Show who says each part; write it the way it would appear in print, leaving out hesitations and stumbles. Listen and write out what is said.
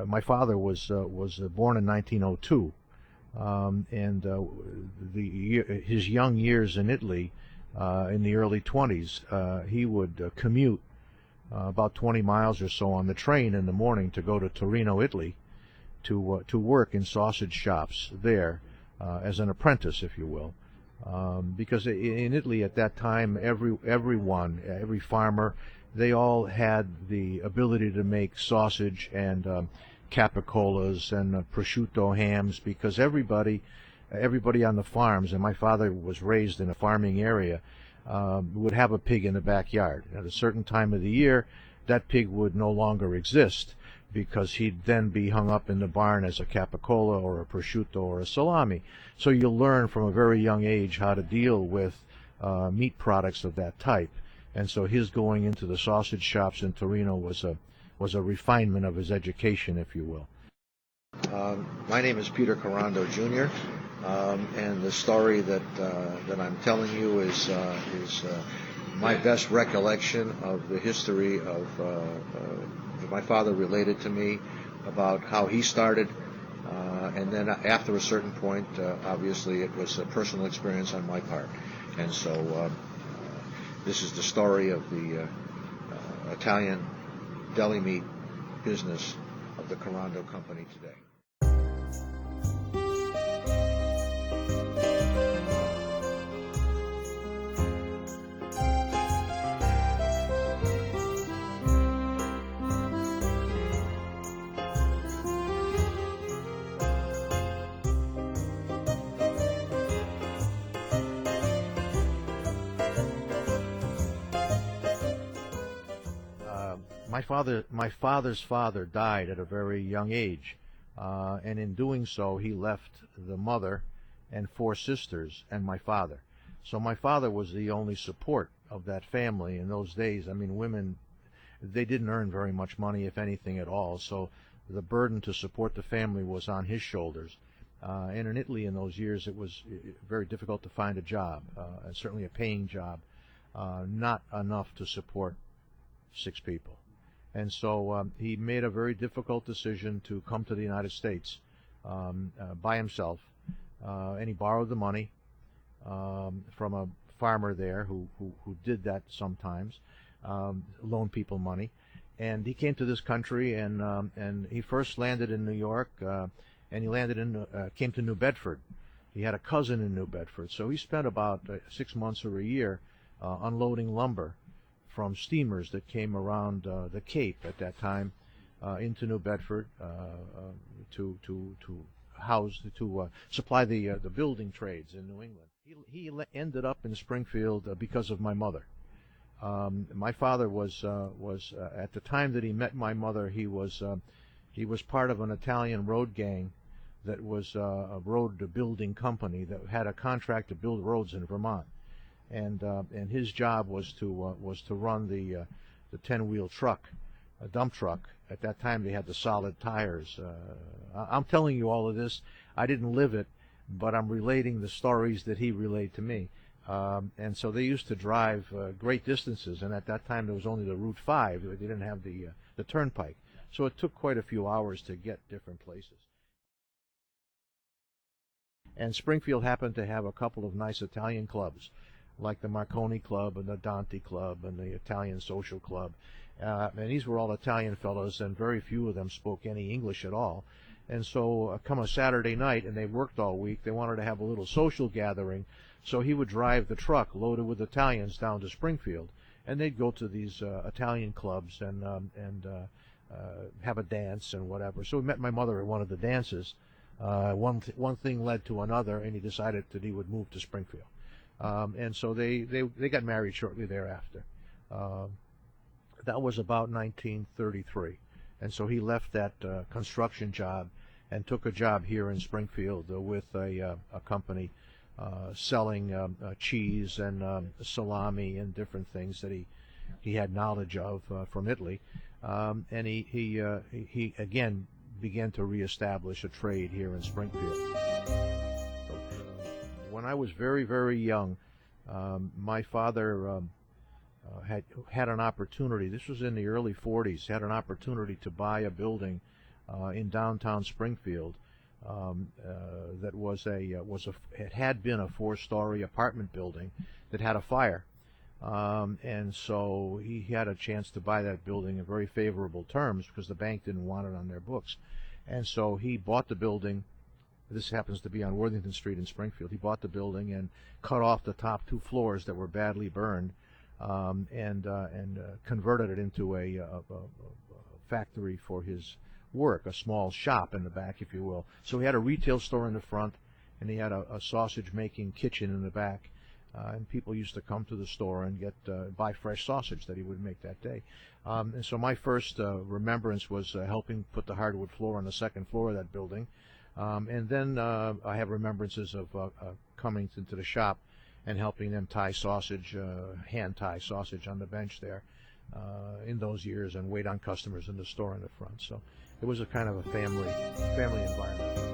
Speaker 1: My father was born in 1902, and his young years in Italy, in the early 20s, he would commute about 20 miles or so on the train in the morning to go to Torino, Italy, to work in sausage shops there as an apprentice, if you will. Because in Italy at that time, every farmer, they all had the ability to make sausage and capicolas and prosciutto hams, because everybody on the farms, and my father was raised in a farming area, would have a pig in the backyard. At a certain time of the year, that pig would no longer exist, because he'd then be hung up in the barn as a capicola or a prosciutto or a salami. So you'll learn from a very young age how to deal with meat products of that type. And so his going into the sausage shops in Torino was a refinement of his education, if you will. My name is Peter Carando, Jr., and the story that I'm telling you is my best recollection of the history of my father related to me, about how he started, and then after a certain point, obviously it was a personal experience on my part. And so this is the story of the Italian deli meat business of the Carando company today. My father's father died at a very young age, and in doing so, he left the mother and 4 sisters and my father. So my father was the only support of that family in those days. I mean, women, they didn't earn very much money, if anything at all, so the burden to support the family was on his shoulders. And in Italy in those years, it was very difficult to find a job, and certainly a paying job, not enough to support 6 people. And so he made a very difficult decision to come to the United States by himself, and he borrowed the money from a farmer there who did that sometimes, loan people money. And he came to this country, and he first landed in New York, and he came to New Bedford. He had a cousin in New Bedford, so he spent about 6 months or a year unloading lumber from steamers that came around the Cape at that time into New Bedford to supply the building trades in New England. He ended up in Springfield because of my mother. My father was at the time that he met my mother, he was part of an Italian road gang that was a road building company that had a contract to build roads in Vermont. And his job was to run the 10-wheel truck, a dump truck. At that time, they had the solid tires. I'm telling you all of this. I didn't live it, but I'm relating the stories that he relayed to me. And so they used to drive great distances. And at that time, there was only the Route 5. They didn't have the turnpike. So it took quite a few hours to get different places. And Springfield happened to have a couple of nice Italian clubs, like the Marconi Club and the Dante Club and the Italian Social Club. And these were all Italian fellows, and very few of them spoke any English at all. And so come a Saturday night, and they worked all week, they wanted to have a little social gathering, so he would drive the truck loaded with Italians down to Springfield, and they'd go to these Italian clubs and have a dance and whatever. So we met my mother at one of the dances. One thing led to another, and he decided that he would move to Springfield. And so they got married shortly thereafter. That was about 1933. And so he left that construction job and took a job here in Springfield with a company selling cheese and salami and different things that he had knowledge of from Italy. And he again began to reestablish a trade here in Springfield. When I was very, very young, my father had an opportunity. This was in the early 40s. Had an opportunity to buy a building in downtown Springfield. That it had been a 4-story apartment building that had a fire, and so he had a chance to buy that building at very favorable terms because the bank didn't want it on their books, and so he bought the building. This happens to be on Worthington Street in Springfield. He bought the building and cut off the top 2 floors that were badly burned, and converted it into a factory for his work, a small shop in the back, if you will. So he had a retail store in the front, and he had a sausage-making kitchen in the back, and people used to come to the store and buy fresh sausage that he would make that day. And so my first remembrance was helping put the hardwood floor on the 2nd floor of that building. And then I have remembrances of coming into the shop and helping them tie sausage, hand tie sausage on the bench there in those years, and wait on customers in the store in the front. So it was a kind of a family environment.